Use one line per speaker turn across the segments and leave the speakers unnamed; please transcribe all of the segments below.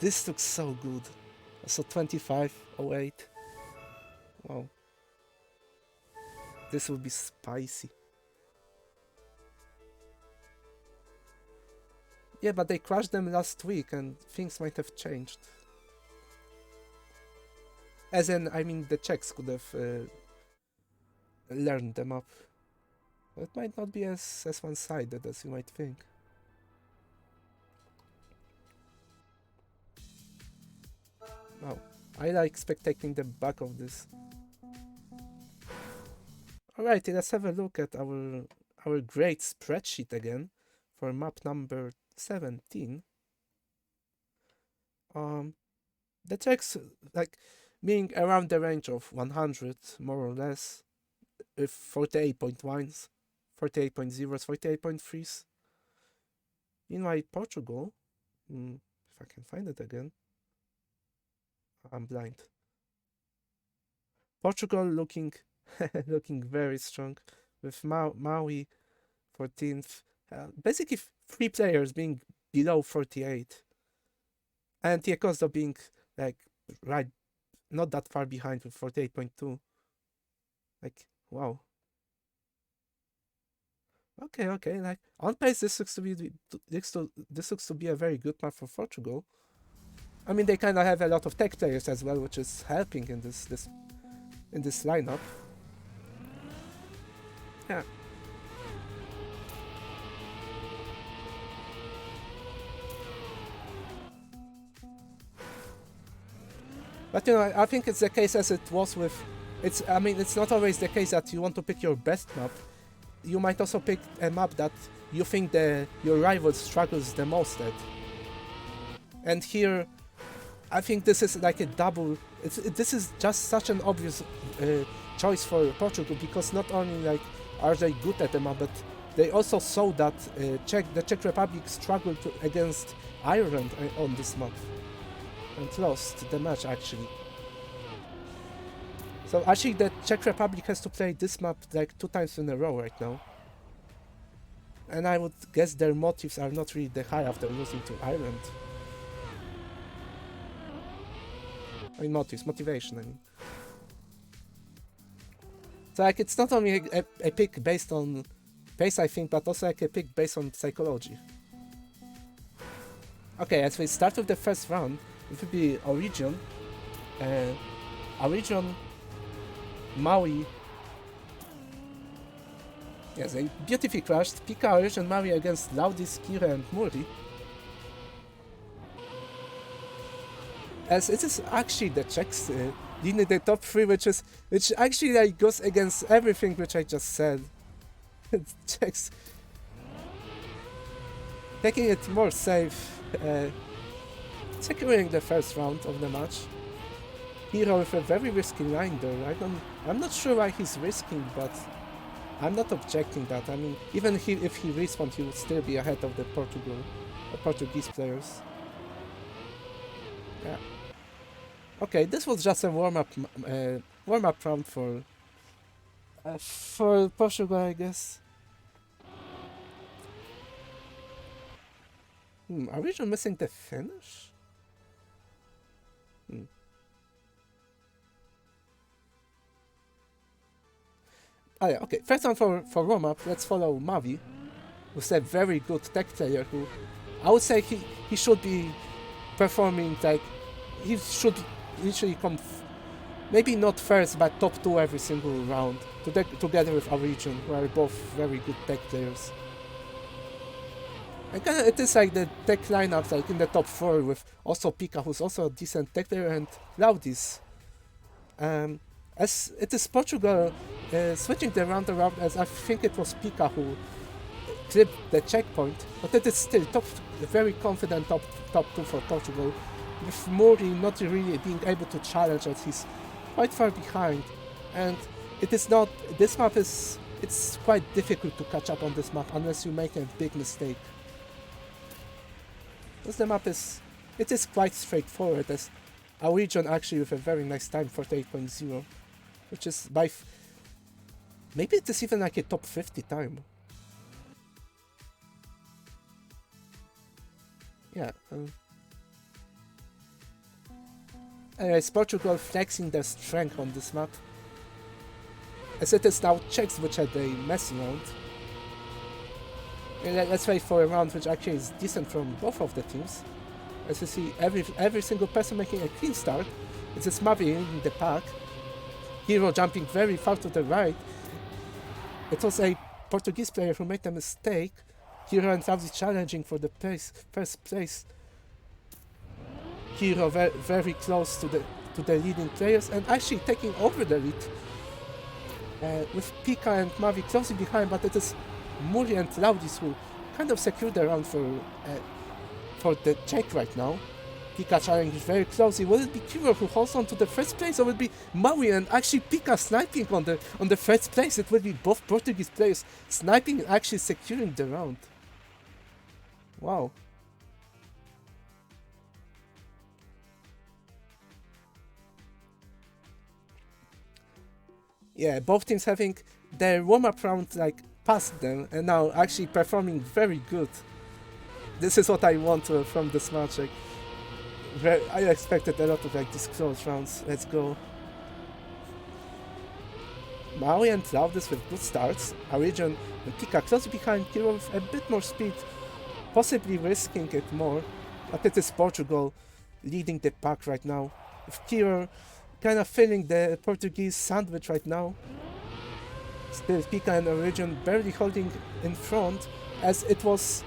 This looks so good. So 25.08. Wow. This will be spicy. Yeah, but they crashed them last week and things might have changed. As in, I mean, the Czechs could have learned them up. It might not be as one-sided as you might think. Wow, I like spectating the back of this. Alrighty, let's have a look at our great spreadsheet again for map number 17. The Czechs, like, being around the range of 100, more or less, with 48.1s, 48.0s, 48.3s. Meanwhile, Portugal, if I can find it again, I'm blind. Portugal looking looking very strong, with Maui 14th. Basically, 3 players being below 48, and Tiekosto being like right, not that far behind with 48.2. Like, wow. Okay. Like, on pace, this looks to be a very good map for Portugal. I mean, they kind of have a lot of tech players as well, which is helping in this lineup. Yeah. But you know, I think it's the case as it was with. I mean, it's not always the case that you want to pick your best map. You might also pick a map that you think your rival struggles the most at. And here, I think this is like a double. This is just such an obvious choice for Portugal, because not only like are they good at the map, but they also saw that the Czech Republic struggled against Ireland on this map and lost the match actually. So actually the Czech Republic has to play this map like 2 times in a row right now. And I would guess their motives are not really that high after losing to Ireland. I mean motivation, I mean. So like it's not only a pick based on pace, I think, but also like a pick based on psychology. Okay, as we start with the first round, it will be Origin, Maui. Yes, they beautifully crashed Pika, Origin, Maui against Laudis, Kira and Muri. As it is actually the Czechs leading the top 3, which actually like goes against everything which I just said. Czechs taking it more safe, securing the first round of the match. Hero with a very risky line there. I'm not sure why he's risking, but I'm not objecting that. I mean, even if he respawned, he would still be ahead of the Portuguese players. Yeah. Okay, this was just a warm-up round for Portugal, I guess. Are we just missing the finish? Oh yeah, okay. First one for warm-up, let's follow Mavi, who's a very good tech player who I would say he should be performing like he should literally come maybe not first but top 2 every single round together with Origin, who are both very good tech players. And kind of it is like the tech lineups like in the top 4 with also Pika, who's also a decent tech player, and Laudis. As it is Portugal switching the round around, as I think it was Pika who clipped the checkpoint, but it is still very confident top 2 for Portugal, with Muri not really being able to challenge as he's quite far behind, and this map it's quite difficult to catch up on this map unless you make a big mistake. Because the map is quite straightforward, as our region actually with a very nice time, 48.0, which is maybe it is even like a top 50 time. Yeah. Anyways, Portugal flexing their strength on this map. As it is now Czechs which had a mess around. Let's wait for a round which actually is decent from both of the teams. As you see, every single person making a clean start. It's a Mavi in the pack. Hero jumping very far to the right. It was a Portuguese player who made a mistake. Hero and Laudy challenging for the first place. Hero very close to the leading players and actually taking over the lead. With Pika and Mavi closely behind, but it is Muri and Laudis who kind of secured the round for the Czech right now. Pika challenging very closely. Will it be Hero who holds on to the first place, or will it be Maui and actually Pika sniping on the first place? It will be both Portuguese players sniping and actually securing the round. Wow. Yeah, both teams having their warm-up round like past them and now actually performing very good. This is what I want from this match. Like, I expected a lot of like these close rounds. Let's go. Maui and Laudis with good starts. Origin and Pika close behind. Hero with a bit more speed, possibly risking it more. But it is Portugal leading the pack right now. With Hero kind of filling the Portuguese sandwich right now. Still Pika and Origin barely holding in front, as it was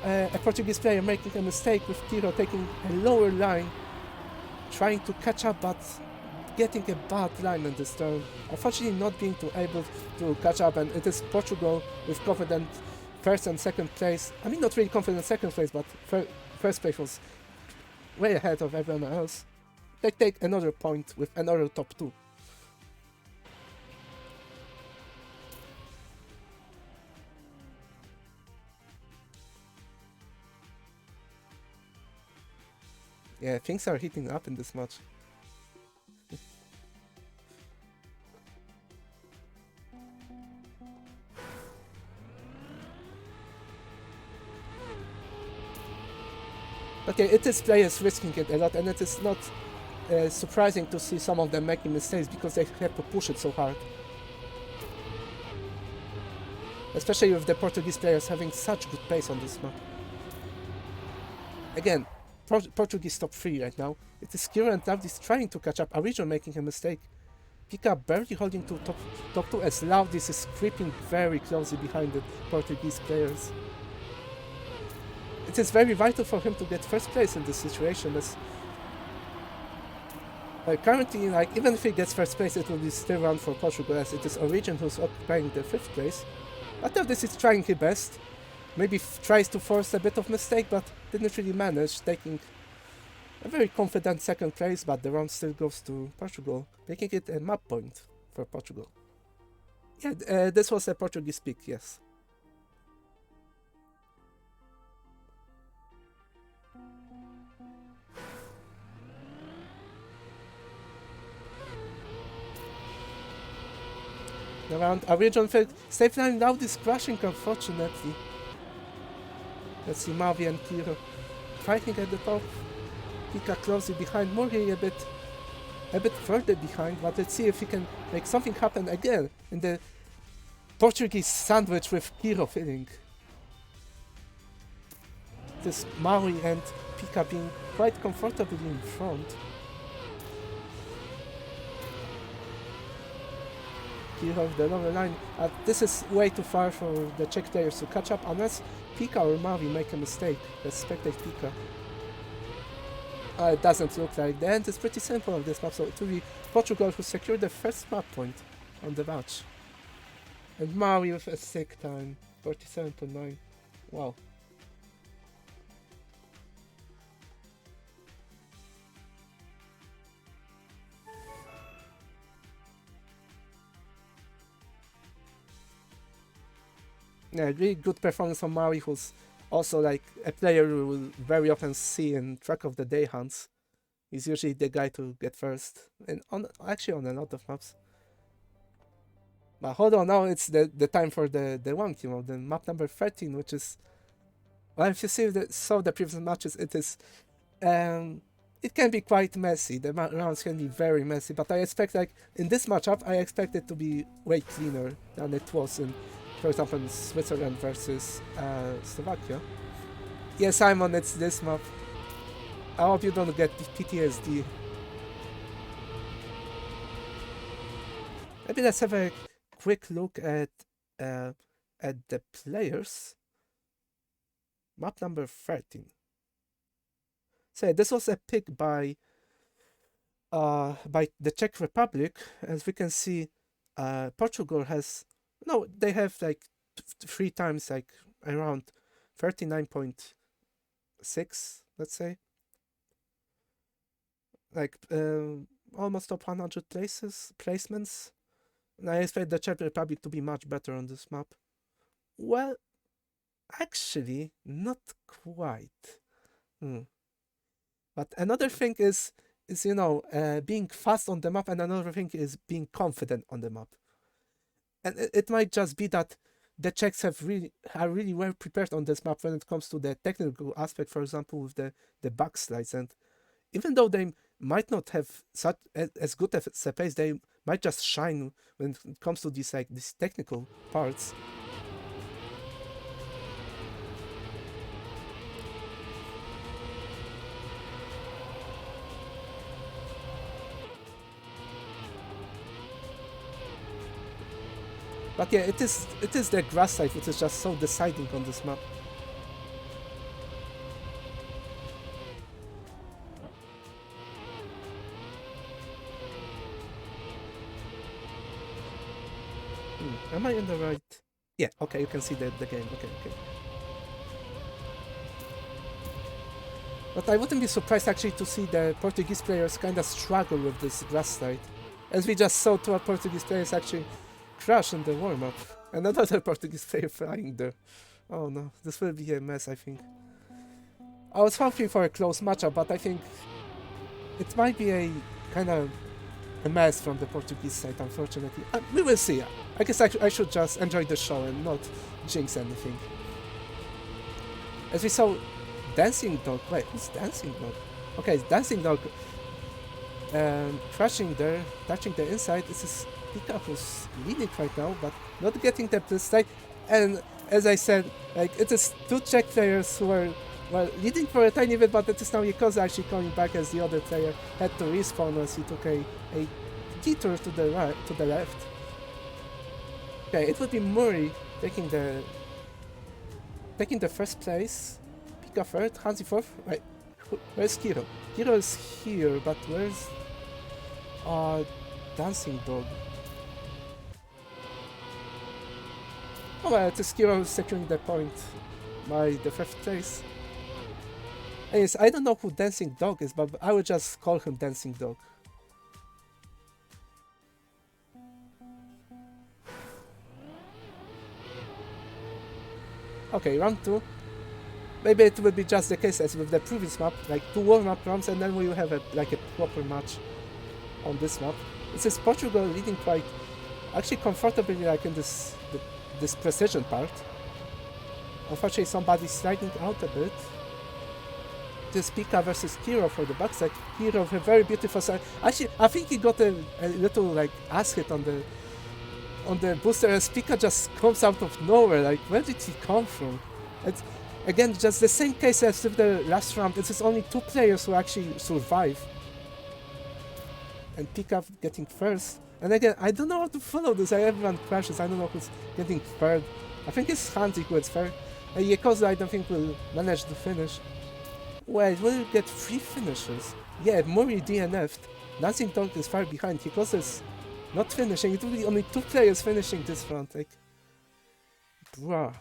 a Portuguese player making a mistake with Hero taking a lower line, trying to catch up but getting a bad line in this turn. Unfortunately not being able to catch up, and it is Portugal with confident first and second place. I mean, not really confident second place, but first place was way ahead of everyone else. They take another point with another top 2. Yeah, things are heating up in this match. Okay, it is players risking it a lot, and it is not surprising to see some of them making mistakes because they have to push it so hard. Especially with the Portuguese players having such good pace on this map. Again, Portuguese top 3 right now. It is Kira and Laudis trying to catch up. Origin making a mistake. Pika barely holding to top 2 as Laudis is creeping very closely behind the Portuguese players. It is very vital for him to get first place in this situation, as currently, like, even if he gets first place, it will be still round for Portugal, as it is Origin who's occupying the 5th place. After this, is trying his best. Maybe tries to force a bit of mistake, but didn't really manage, taking a very confident second place, but the round still goes to Portugal, making it a map point for Portugal. Yeah, this was a Portuguese pick, yes. Around Origin failed. Safe line Laudis crashing, unfortunately. Let's see, Mavi and Kiro fighting at the top. Pika closely behind, Muri a bit further behind, but let's see if he can make something happen again in the Portuguese sandwich with Kiro filling. This Maui and Pika being quite comfortably in front. Kiro with the lower line. This is way too far for the Czech players to catch up unless Pika or Mavi make a mistake. Let's spectate Pika. It doesn't look like. The end is pretty simple on this map, so it will be Portugal who secured the first map point on the match. And Maui with a sick time, 47.9. Wow. Yeah, really good performance from Maui, who's also like a player we will very often see in Track of the Day hunts. He's usually the guy to get first, and actually on a lot of maps. But hold on, now it's the time for the one, the map number 13, which is, well, if you saw the previous matches, it is, yeah, it can be quite messy. The rounds can be very messy, but I expect, like, in this matchup, I expect it to be way cleaner than it was in, for example, in Switzerland versus Slovakia. Yeah, Simon, it's this map. I hope you don't get PTSD. Maybe let's have a quick look at the players. Map number 13. So this was a pick by the Czech Republic. As we can see, Portugal has they have like 3 times like around 39.6, let's say, like almost top 100 placements. And I expect the Czech Republic to be much better on this map. Well, actually, not quite. But another thing is being fast on the map, and another thing is being confident on the map. And it might just be that the Czechs are really well prepared on this map when it comes to the technical aspect, for example, with the backslides. And even though they might not have such as good as a pace, they might just shine when it comes to these technical parts. But yeah, it is the grass side which is just so deciding on this map. Am I in the right? Yeah, okay, you can see the game. Okay. But I wouldn't be surprised actually to see the Portuguese players kind of struggle with this grass side. As we just saw, 2 Portuguese players actually crash in the warm-up. And another Portuguese player flying there. Oh no, this will be a mess, I think. I was hoping for a close matchup, but I think it might be a kind of a mess from the Portuguese side, unfortunately. We will see. I guess I should just enjoy the show and not jinx anything. As we saw, Dancing Dog. Wait, who's Dancing Dog? Okay, Dancing Dog crashing there, touching the inside. This is Pika who's leading right now, but not getting the side. And as I said, like, it is 2 Czech players who are leading for a tiny bit, but it is now Yekoza actually coming back as the other player had to respawn as he took a detour to the right, to the left. Okay, it would be Murray taking the first place. Pika third, Hansi fourth. Wait, where's Kiro? Kiro is here, but where's Dancing Dog? Oh well, it is Kiro securing the point by the 5th place. Anyways, I don't know who Dancing Dog is, but I would just call him Dancing Dog. Okay, round 2. Maybe it will be just the case as with the previous map, like 2 warm-up rounds, and then we will have a proper match on this map. This is Portugal leading quite actually comfortably, like in this precision part. Unfortunately, somebody sliding out a bit. This Pika versus Kiro for the backside. Kiro with a very beautiful side. Actually, I think he got a little like ass hit on the booster as Pika just comes out of nowhere. Like, where did he come from? It's again just the same case as with the last round. It is only 2 players who actually survive. And Pika getting first. And again, I don't know how to follow this. Everyone crashes. I don't know who's getting third. I think it's Hansi who is third. Yekoza I don't think will manage to finish. Well, we'll get 3 finishes. Yeah, Murray DNF'd. Dancing Dog is far behind. Yekoza is not finishing. It will be only 2 players finishing this round. Like, bruh.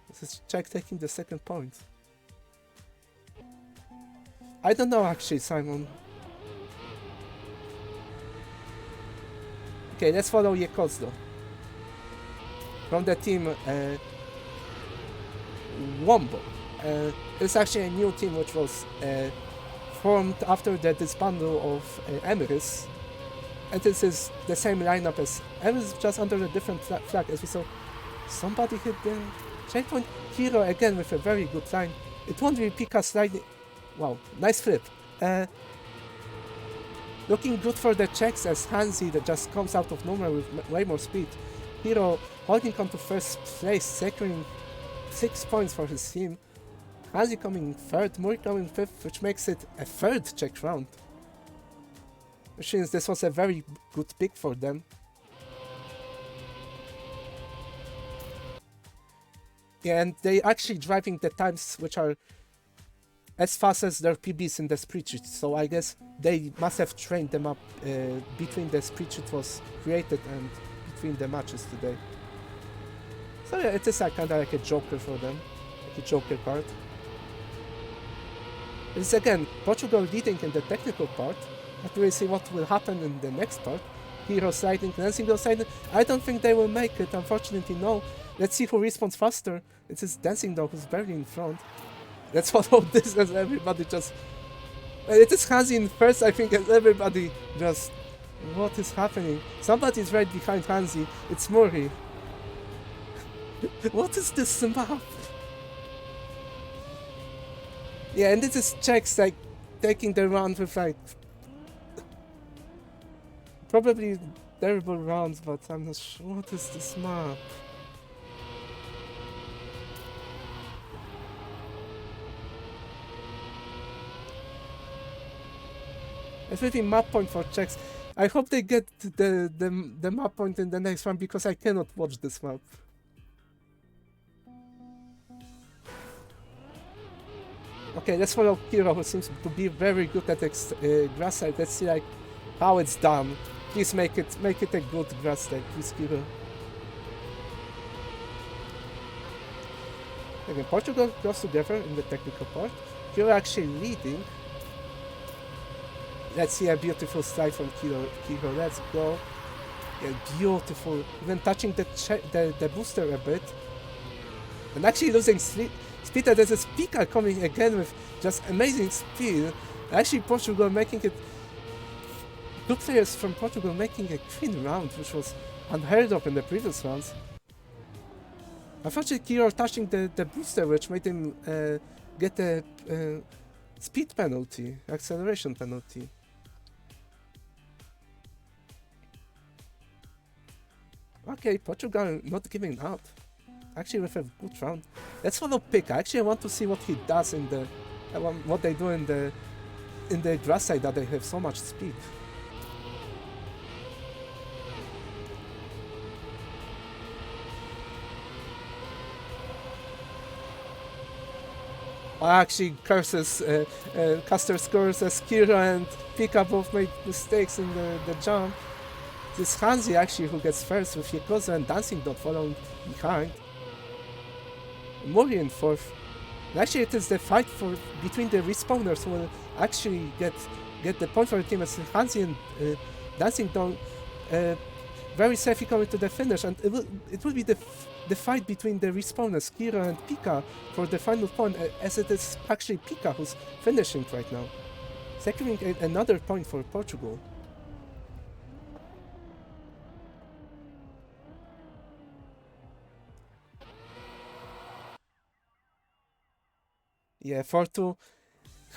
This is Czech taking the 2nd point. I don't know actually, Simon. Okay, let's follow Yekoza from the team Wombo. It's actually a new team which was formed after the disbandal of Emirates, and this is the same lineup as Emirates, just under a different flag. As we saw, somebody hit the checkpoint. Hero again with a very good line. It won't be Pika sliding. Wow, nice flip. Uh, Looking good for the Czechs as Hansi that just comes out of nowhere with way more speed. Hero holding on to first place, securing 6 points for his team. Hansi coming third, Muri coming fifth, which makes it a third Czech round. Which means this was a very good pick for them. Yeah, and they actually driving the times which are as fast as their PBs in the spreadsheet, so I guess they must have trained them up between the spreadsheet was created and between the matches today. So yeah, it is kind of like a joker for them, like a joker card. It's again Portugal leading in the technical part, but we'll see what will happen in the next part. Hero sliding, Dancing Dog sliding. I don't think they will make it, unfortunately no. Let's see who responds faster. It is Dancing Dog who's barely in front. Let's follow this as everybody just... It is Hansi in first, I think, as everybody just... What is happening? Somebody's right behind Hansi. It's Muri. What is this map? Yeah, and this is Czechs like taking the round with like... Probably terrible rounds, but I'm not sure. What is this map? It's really map point for Czechs. I hope they get the map point in the next one because I cannot watch this map. Okay, let's follow Kiro, who seems to be very good at grass side. Let's see like how it's done. Please make it a good grass side, please, Kiro. Again, Portugal goes together in the technical part. Kiro actually leading. Let's see a beautiful slide from Kiro. Let's go. Yeah, beautiful. Even touching the booster a bit. And actually losing speed. There's a speaker coming again with just amazing speed. Actually, Portugal making it... Good players from Portugal making a clean round, which was unheard of in the previous rounds. Unfortunately, Kiro touching the booster, which made him get a speed penalty, acceleration penalty. Okay, Portugal not giving up. Actually with a good round. Let's follow Pick. Actually I want to see what he does in the... what they do in the grass side that they have so much speed. Actually curses, Caster scores as Kiro and Pika both made mistakes in the jump. This Hansi actually who gets first with Yakuza and Dancing Dog following behind. Muri in fourth. And actually it is the fight between the respawners who will actually get the point for the team as Hansi and Dancing Dog very safely coming to the finish, and it will be the fight between the respawners, Kira and Pika, for the final point, as it is actually Pika who's finishing right now, securing another point for Portugal. Yeah, 4-2,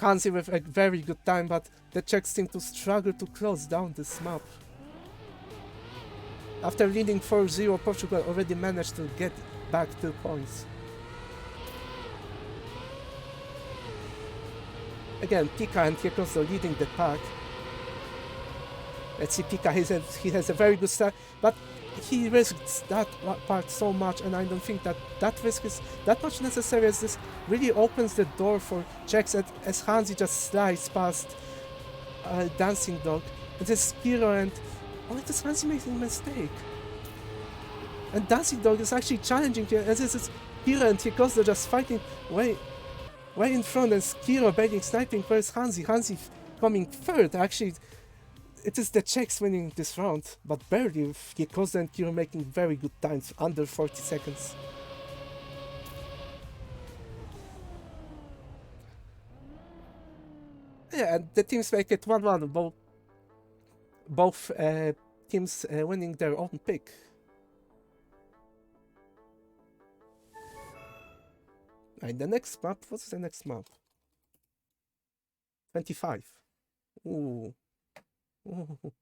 Hansi with a very good time, but the Czechs seem to struggle to close down this map. After leading 4-0, Portugal already managed to get back 2 points. Again, Pika and Yakuza leading the pack. Let's see, Pika, he has a very good start, but he risks that part so much, and I don't think that risk is that much necessary, as this really opens the door for Czechs as Hansi just slides past Dancing Dog. It is Kiro and... Oh, it is Hansi making a mistake. And Dancing Dog is actually challenging here, as it is Kiro and Yakuza just fighting way in front, and Kiro barely sniping. Where's Hansi? Hansi coming third, actually. It is the Czechs winning this round, but barely, with Yakuza and Kiro making very good times, under 40 seconds. Yeah, and the teams make it 1-1, both teams winning their own pick. And the next map, what's the next map? 25. Ooh. Ooh.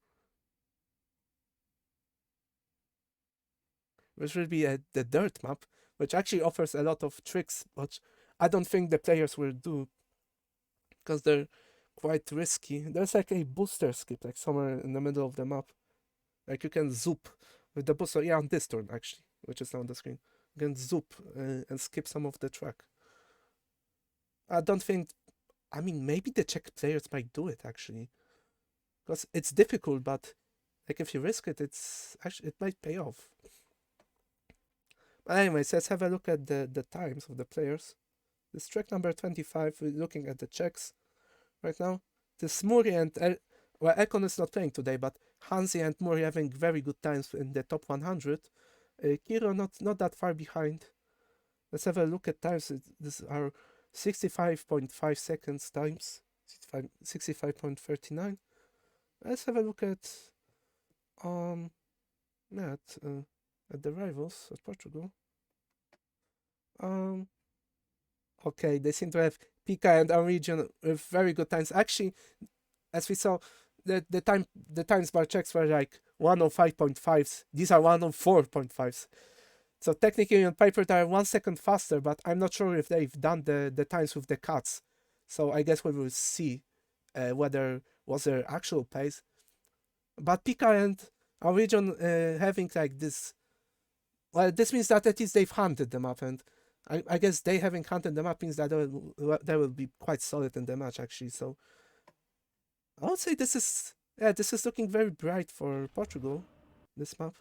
Which will be the dirt map, which actually offers a lot of tricks, but I don't think the players will do because they're quite risky. There's like a booster skip, like somewhere in the middle of the map. Like you can zoop with the booster, yeah, on this turn actually, which is now on the screen. You can zoop and skip some of the track. I don't think, I mean, maybe the Czech players might do it actually, because it's difficult, but like if you risk it, it might pay off. But anyways, let's have a look at the times of the players. This track number 25, we're looking at the Czechs right now. This Muri and well, Ekon is not playing today, but Hansi and Muri having very good times in the top 100. Kiro not that far behind. Let's have a look at times. These are 65.5 seconds times, 65.39. Let's have a look at at the rivals at Portugal. Okay, they seem to have Pika and our region with very good times. Actually, as we saw, the times by Czechs were like 105.5s. These are 104.5s. So technically on paper they are 1 second faster, but I'm not sure if they've done the times with the cuts. So I guess we will see whether was their actual pace. But Pika and our region having like this, well, this means that at least they've hunted them up, and I guess they having hunted them up means that they will be quite solid in the match actually. So I would say this is looking very bright for Portugal, this map.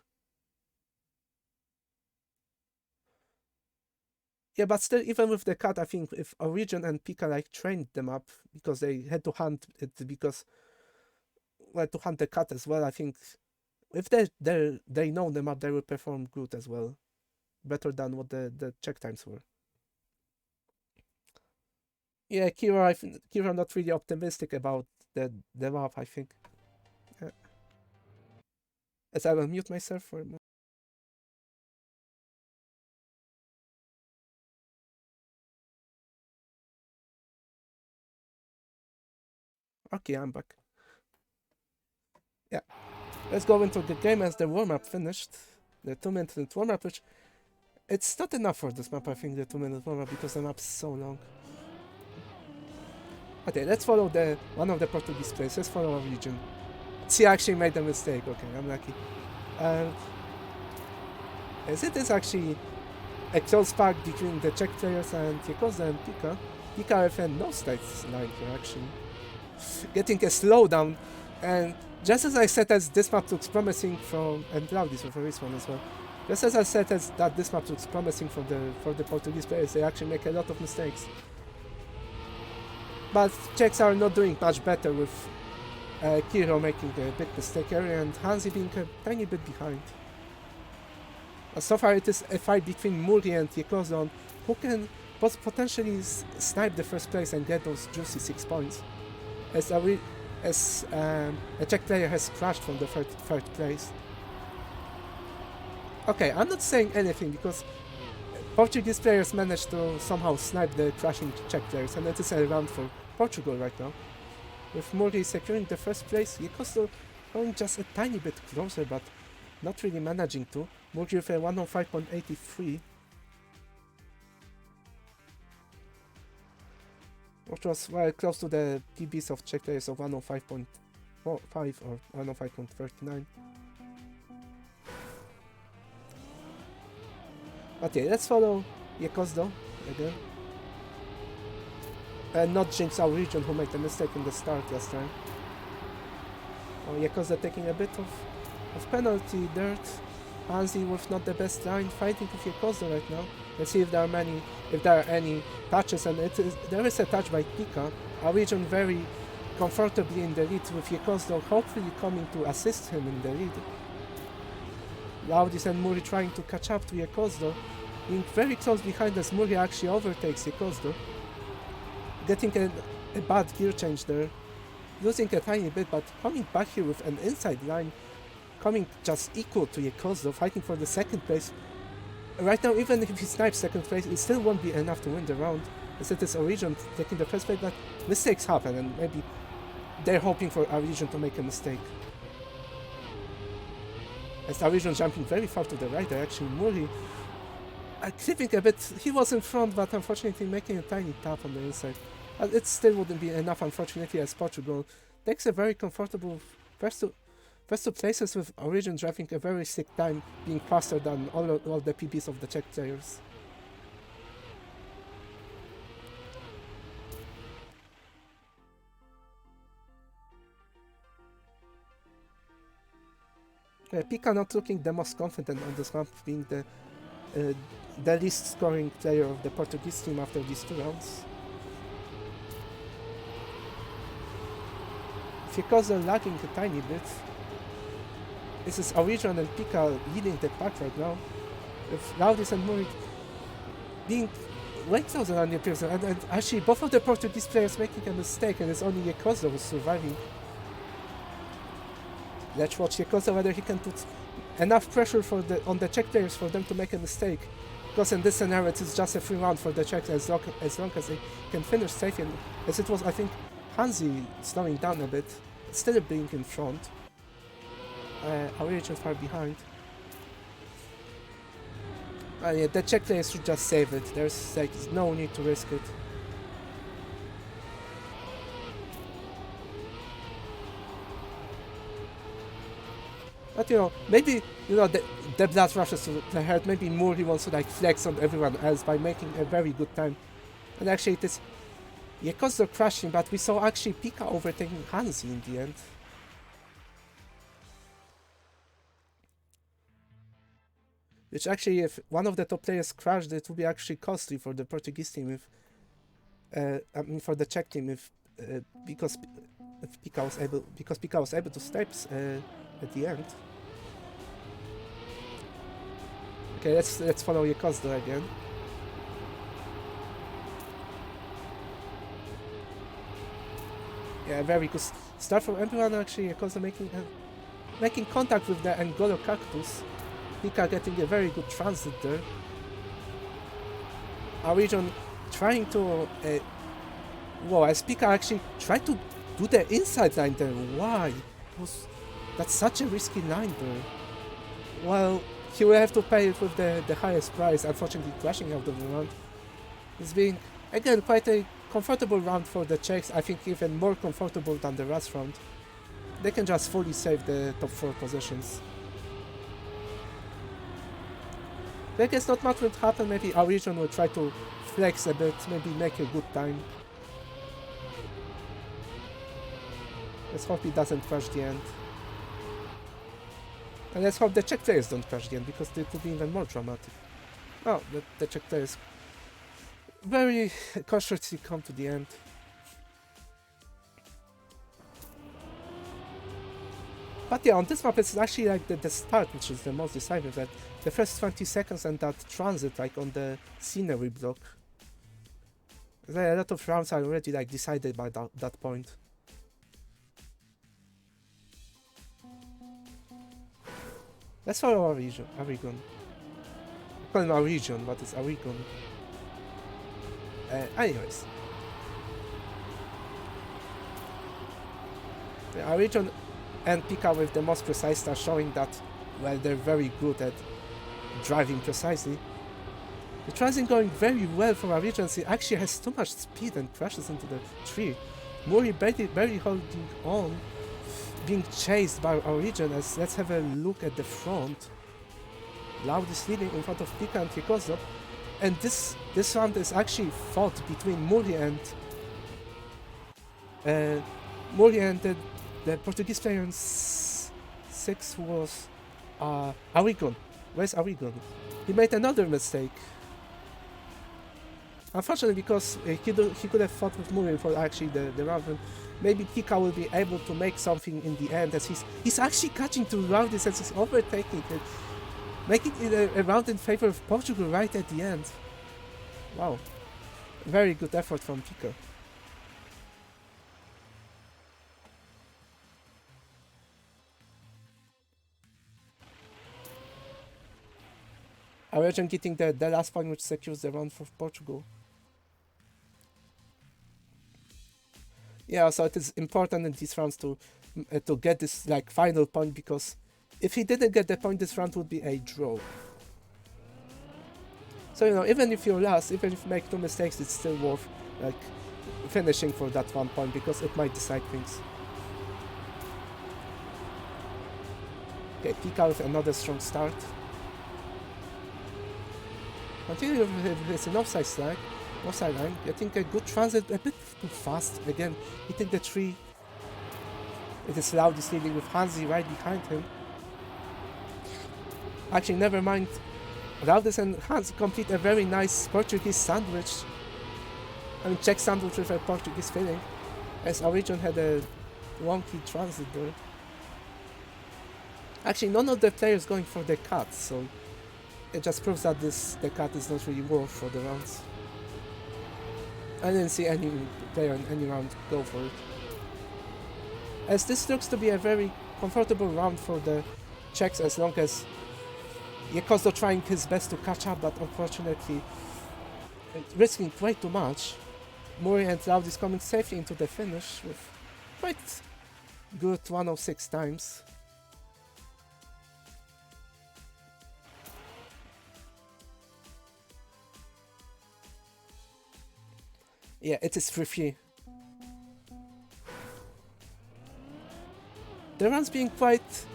Yeah, but still, even with the cut, I think if Origin and Pika like trained them up because they had to hunt it because, well, to hunt the cut as well, I think if they know them up, they will perform good as well, better than what the Czech times were. Yeah, Kira not really optimistic about the map, I think. As I will mute myself for a moment. Okay, I'm back. Yeah. Let's go into the game as the warm-up finished. The 2-minute warm-up, which it's not enough for this map, I think, the 2-minute warm-up, because the map's so long. Okay, let's follow one of the Portuguese players. Let's follow our region. She actually made a mistake. Okay, I'm lucky. As it is actually a close pack between the Czech players and Jekoza and Pika. Pika with a no-state line here, actually. Getting a slowdown, and just as I said, as this map looks promising and Laudis with a race one as well. Just as I said, that this map looks promising for the Portuguese players, they actually make a lot of mistakes. But Czechs are not doing much better, with Kiro making a big mistake area and Hansi being a tiny bit behind. So far it is a fight between Muri and Jekozon, who can potentially snipe the first place and get those juicy 6 points. As a Czech player has crashed from the third place. Okay, I'm not saying anything because Portuguese players managed to somehow snipe the crashing Czech players, and it is a round for Portugal right now. With Muri securing the first place, Jekozo going just a tiny bit closer, but not really managing to. Muri with a 105.83. Which was well close to the PBs of Czech players of 105.5 or 105.39. Okay, let's follow Jekozdo again. And not jinx our region, who made a mistake in the start last time. Jekozdo taking a bit of penalty dirt. Hansi with not the best line, fighting with Jekozdo right now. Let's see if there are any touches, and there is a touch by Pika. Our region very comfortably in the lead with Jekozdo hopefully coming to assist him in the lead. Laudis and Muri trying to catch up to Jekozdo, being very close behind as Muri actually overtakes Jekozdo. Getting a bad gear change there, losing a tiny bit, but coming back here with an inside line, coming just equal to Jekozdo, fighting for the second place. Right now, even if he snipes second place, it still won't be enough to win the round. as it is our region taking the first place, but mistakes happen, and maybe they're hoping for our region to make a mistake. As our region jumping very far to the right direction, Muri clipping a bit. He was in front, but unfortunately making a tiny tap on the inside. It still wouldn't be enough, unfortunately, as Portugal takes a very comfortable first two places, with our region driving a very sick time, being faster than all the PBs of the Czech players. Pika not looking the most confident on this map, being the least scoring player of the Portuguese team after these 2 rounds. Because they're lagging a tiny bit. This is Orion and Pika leading the pack right now, with Laudis and Muri being way closer on the appearance, and actually both of the Portuguese players making a mistake, and it's only Yekozo who's surviving. Let's watch Yekozo whether he can put enough pressure on the Czech players for them to make a mistake. Because in this scenario it is just a free round for the Czechs as long as they can finish safe, and as it was, I think, Hansi slowing down a bit, still being in front. Our region far behind. Yeah, the Czech players should just save it. There's like no need to risk it. But maybe the blood rushes to the head. Maybe Muri wants to like flex on everyone else by making a very good time. And actually it is Yekozo crashing, but we saw actually Pika overtaking Hansi in the end. Which actually, if one of the top players crashed, it would be actually costly for the Portuguese team, if for the Czech team, because Pika was able to stay at the end. Okay, let's follow Yekozo again. Yeah, very good start from everyone. Actually, Yekozo making contact with the Angolo cactus. Pika getting a very good transit there. Our region trying to... as Pika actually tried to do the inside line there. Why? That's such a risky line there. Well, he will have to pay it with the highest price, unfortunately crashing out of the round. It's being, again, quite a comfortable round for the Czechs. I think even more comfortable than the last round. They can just fully save the top 4 positions. I guess not much would happen. Maybe our region will try to flex a bit, maybe make a good time. Let's hope he doesn't crash the end. And let's hope the Czech players don't crash the end, because it would be even more dramatic. Oh, the Czech players very cautiously come to the end. But yeah, on this map it's actually like the start which is the most decisive, that the first 20 seconds and that transit like on the scenery block. A lot of rounds are already like decided by that point. Let's follow Aragon. I call him Aragon, but it's Aragon. Anyways. The Aragon and Pika with the most precise start, showing that, well, they're very good at driving precisely. The transit going very well for our region. He actually has too much speed and crashes into the tree. Muri barely holding on, being chased by our region. As let's have a look at the front. Loud is leading in front of Pika and Yekozo. And this round is actually fought between Muri and the Portuguese player in 6 was Aragon. Where's Aragon? He made another mistake. Unfortunately, because he could have fought with Muri for actually the round. And maybe Pika will be able to make something in the end, as he's actually catching to Laudis as he's overtaking it, making it a round in favor of Portugal right at the end. Wow, very good effort from Pika. Aragon getting the last point which secures the round for Portugal. Yeah, so it is important in these rounds to get this like final point, because if he didn't get the point, this round would be a draw. So, you know, even if you're last, even if you make 2 mistakes, it's still worth like finishing for that 1 point, because it might decide things. Okay, Pika with another strong start. Continue with his offside line, getting a good transit, a bit too fast. Again, hitting the tree. It is Laudis leading with Hansi right behind him. Actually, never mind. Laudis and Hansi complete a very nice Portuguese sandwich. I mean, Czech sandwich with a Portuguese filling, as our region had a wonky transit there. Actually, none of the players going for the cut, so it just proves that the cut is not really worth for the rounds. I didn't see any player in any round go for it. As this looks to be a very comfortable round for the Czechs, as long as Jekozo trying his best to catch up, but unfortunately risking way too much. Muri and Laudis coming safely into the finish with quite good 106 times. Yeah, it is 3-3. The runs being quite,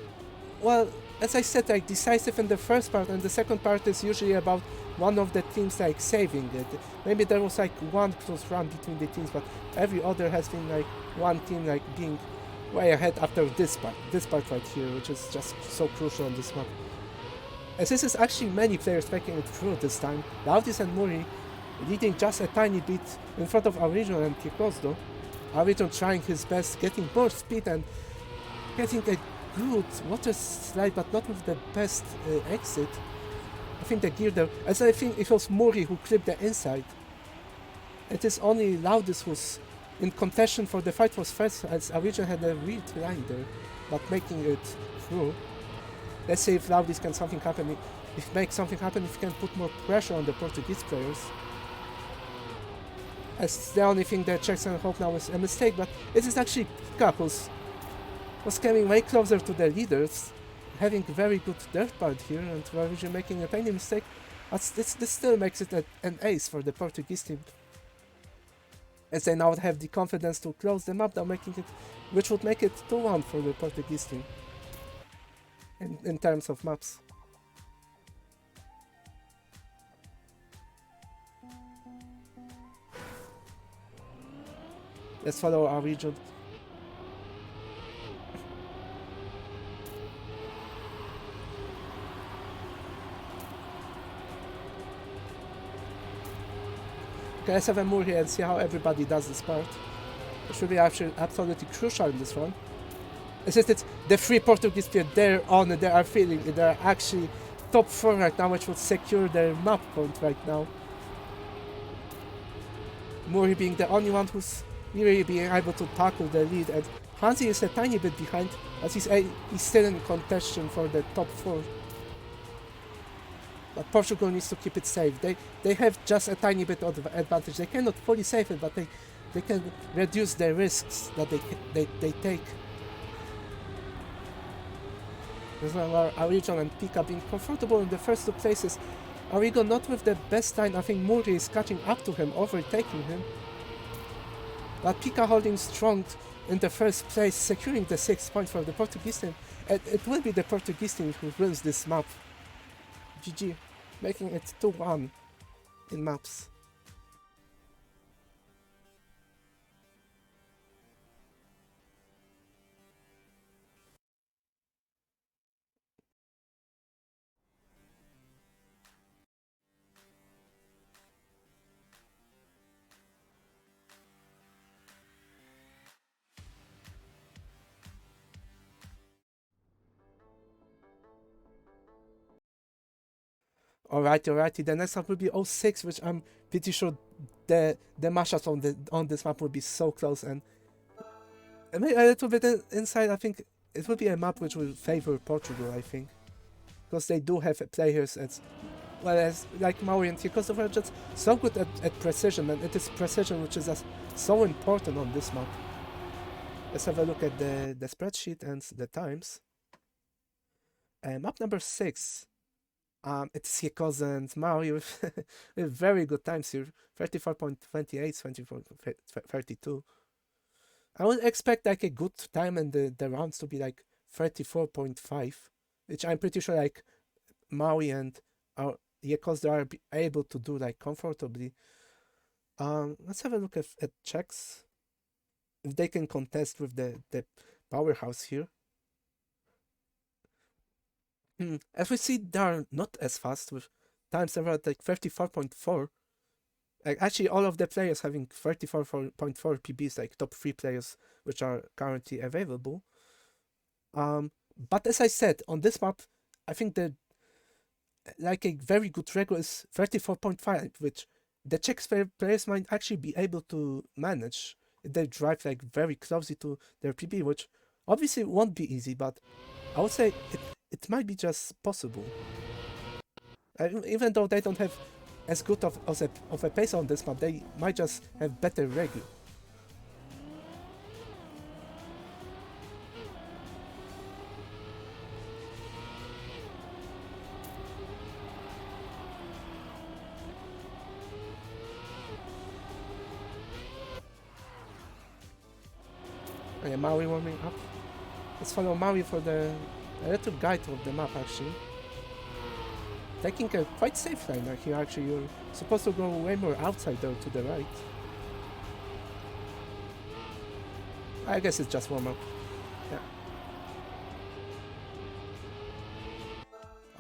well, as I said, like decisive in the first part, and the second part is usually about one of the teams like saving it. Maybe there was like one close run between the teams, but every other has been like one team like being way ahead after this part right here, which is just so crucial on this map. As this is actually many players making it through this time. Laudis and Muri leading just a tiny bit in front of Aurigion and Jekozo. Aurigion trying his best, getting more speed and getting a good water slide, but not with the best exit. I think the gear there, as I think it was Muri who clipped the inside. It is only Laudis who's in contention for the fight was first, as Aurigion had a weird line there, but making it through. Let's see if Laudis can something happen, if he can put more pressure on the Portuguese players. As the only thing that Czechs can hope now is a mistake, but it is actually Pika who's coming way closer to the leaders, having very good dirt part here, and Aurigion making a tiny mistake, but this still makes it an ace for the Portuguese team. As they now have the confidence to close the map, now making it, which would make it 2-1 for the Portuguese team in terms of maps. Let's follow our region. Okay, let's have a move here and see how everybody does this part. It should be actually absolutely crucial in this one. It's just it's the 3 Portuguese players, they're on it, they are feeling it, they're actually top 4 right now, which would secure their map point right now. Muri being the only one who's really being able to tackle the lead, and Hansi is a tiny bit behind, as he's still in contention for the top 4. But Portugal needs to keep it safe. They have just a tiny bit of advantage. They cannot fully save it, but they can reduce the risks that they take. As well, Aurigion and Pika being comfortable in the first 2 places. Aurigion not with the best line. I think Muri is catching up to him, overtaking him. But Pika holding strong in the first place, securing the 6th point for the Portuguese team. It will be the Portuguese team who wins this map. GG, making it 2-1 in maps. Alrighty. The next map will be 06, which I'm pretty sure the mashups on this map will be so close, and maybe a little bit inside. I think it will be a map which will favor Portugal, I think, because they do have players as well as like Maui and Jekozo are just so good at precision, and it is precision which is so important on this map. Let's have a look at the spreadsheet and the times. Map number 6. It's Yekoza and Maui with, with very good times here. 34.28, 24.32. I would expect like a good time and the rounds to be like 34.5, which I'm pretty sure like Maui and Yekoza are able to do like comfortably. Let's have a look at Czechs. If they can contest with the powerhouse here. As we see, they are not as fast with times around like 34.4. Like actually, all of the players having 34.4 PBs, like top 3 players, which are currently available. But as I said, on this map, I think the like a very good record is 34.5, which the Czech players might actually be able to manage if they drive like very closely to their PB, which obviously won't be easy, but I would say it might be just possible. Even though they don't have as good of a pace on this map, they might just have better regu. Yeah, Maui warming up. Let's follow Maui for a little guide of the map actually. Taking a quite safe line here actually. You're supposed to go way more outside there to the right. I guess it's just warm up. Yeah.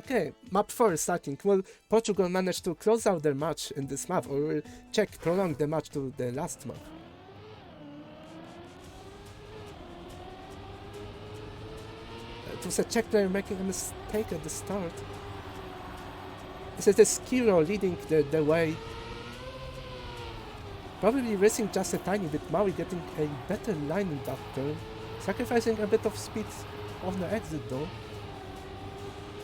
Okay, map 4 is starting. Will Portugal manage to close out their match in this map, or will Czech prolong the match to the last map? It was a Czech player making a mistake at the start. Is it a Skiro leading the way? Probably racing just a tiny bit. Maui getting a better line in that turn. Sacrificing a bit of speed on the exit though.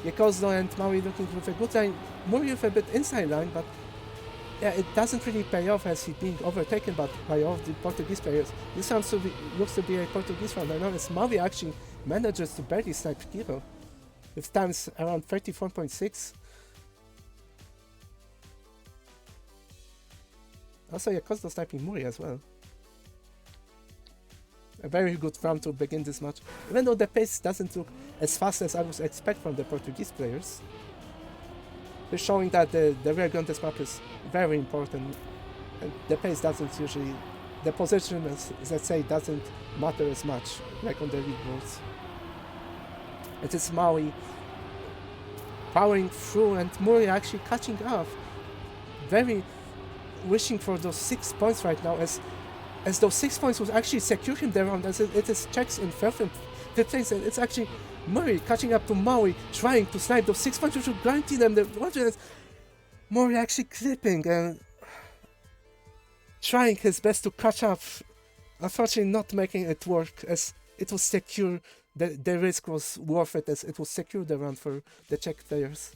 Yekozo and Maui looking with a good line. Muri with a bit inside line, but yeah, it doesn't really pay off as he's being overtaken by all the Portuguese players. This looks to be a Portuguese round. I noticed Maui actually manages to barely snipe Kiro with times around 34.6. Also, Yekozo sniping Muri as well. A very good round to begin this match, even though the pace doesn't look as fast as I would expect from the Portuguese players. They're showing that the rear gun this map is very important, and the pace doesn't usually, the position, as let's say, doesn't matter as much, like on the leaderboards. It is Maui powering through and Muri actually catching up. Very wishing for those 6 points right now, as those 6 points would actually secure him the round, as it is Czechs in 5th and 5th place, and it's actually Muri catching up to Maui, trying to snipe those 6 points which would guarantee them the one. Muri actually clipping and trying his best to catch up. Unfortunately not making it work, as it was secure. The risk was worth it, as it was secure the round for the Czech players.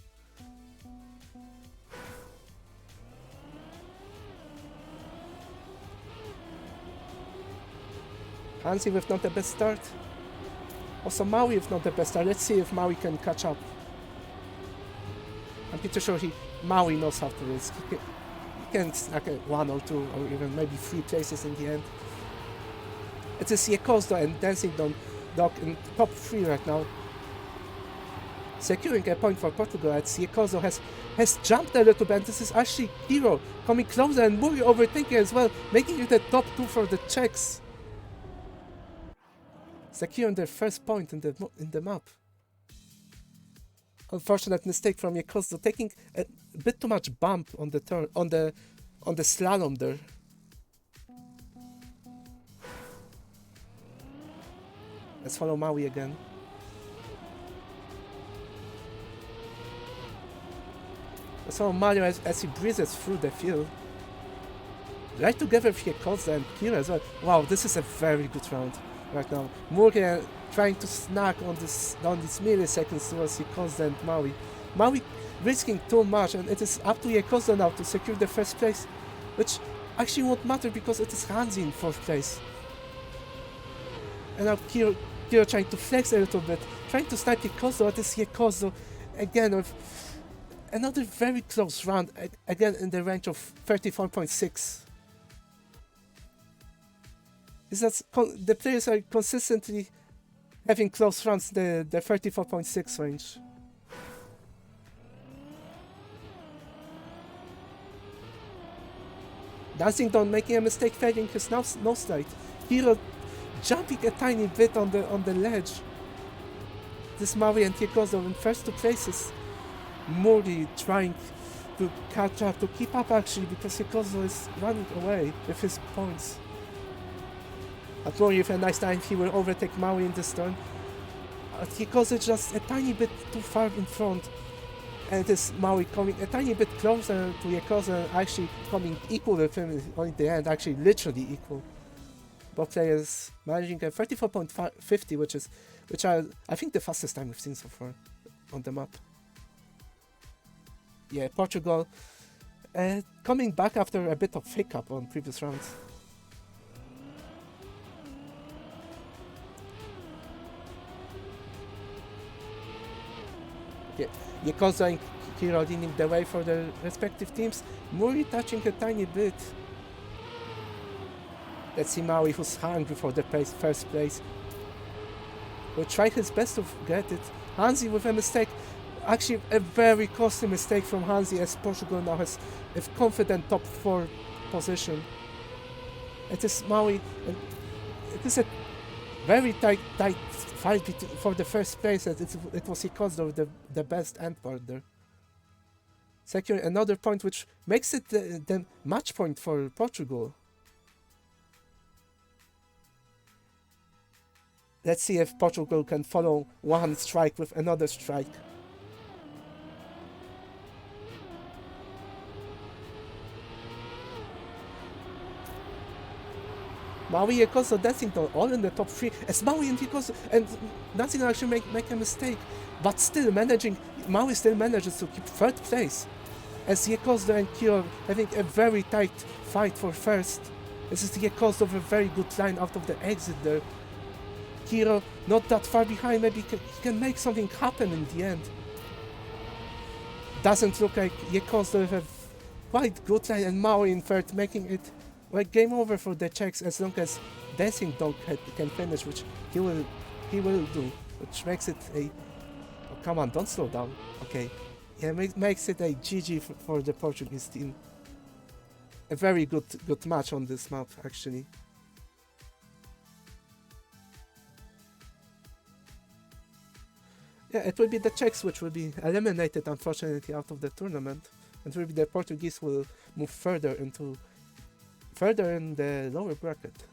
Hansi with not the best start. Also Maui with not the best start. Let's see if Maui can catch up. I'm pretty sure Maui knows how to risk. He can snack 1 or 2 or even maybe 3 places in the end. It is Yekozo and Dancing Dog in top 3 right now. Securing a point for Portugal, as Yekozo has jumped a little bit, and this is actually Hero coming closer and Muri overtaking as well, making it a top 2 for the Czechs. Securing their first point in the map. Unfortunate mistake from Yekozo, taking a bit too much bump on the turn on the slalom there. Let's follow Maui again. Let's follow Mario as he breezes through the field. Right together with Yekozo and Kira as well. Wow, this is a very good round right now. Muri trying to snack on these milliseconds towards Yekozo and Maui. Maui risking too much, and it is up to Yekozo now to secure the first place, which actually won't matter because it is Hansi in 4th place. And now Kiro trying to flex a little bit, trying to snipe Yekozo at this Yekozo again with another very close round, again in the range of 34.6. The players are consistently having close rounds, the 34.6 range. Dancing Dawn making a mistake, failing his nose slide. Hero jumping a tiny bit on the ledge. This Maui and Yekozo in first two places. Mori trying to catch up, to keep up actually, because Yekozo is running away with his points. But Mori with a nice time, he will overtake Maui in this turn. Yekozo is just a tiny bit too far in front. And this Maui coming a tiny bit closer to Yekozo, actually coming equal with him in the end, actually literally equal. Both players managing a 34.50, which are I think the fastest time we've seen so far on the map. Yeah, Portugal coming back after a bit of hiccup on previous rounds. Yeah, Yekozo and Kiro leading the way for their respective teams. Muri touching a tiny bit. Let's see Maui, who's hungry for the first place. Will try his best to get it. Hansi with a mistake. Actually, a very costly mistake from Hansi, as Portugal now has a confident top 4 position. It is Maui, and it is a very tight fight for the first place. It was Yekozo the best end part there. Securing another point, which makes it the match point for Portugal. Let's see if Portugal can follow one strike with another strike. Maui, Yekozo, Dancing Dawn, all in the top 3. As Maui and Yekozo and Dancing Dawn actually make a mistake, but still Maui still manages to keep 3rd place. As Yekozo and Kiro having a very tight fight for first. This is Yekozo with a very good line out of the exit there. Kiro not that far behind, maybe he can make something happen in the end. Doesn't look like Yekozo with a quite good line, and Maui in 3rd, making it like game over for the Czechs as long as Dancing Dog can finish, which he will do, which makes it a... Oh, come on, don't slow down. Okay. Yeah, makes it a GG for the Portuguese team. A very good match on this map, actually. Yeah, it will be the Czechs which will be eliminated, unfortunately, out of the tournament, and will be the Portuguese will move further in the lower bracket.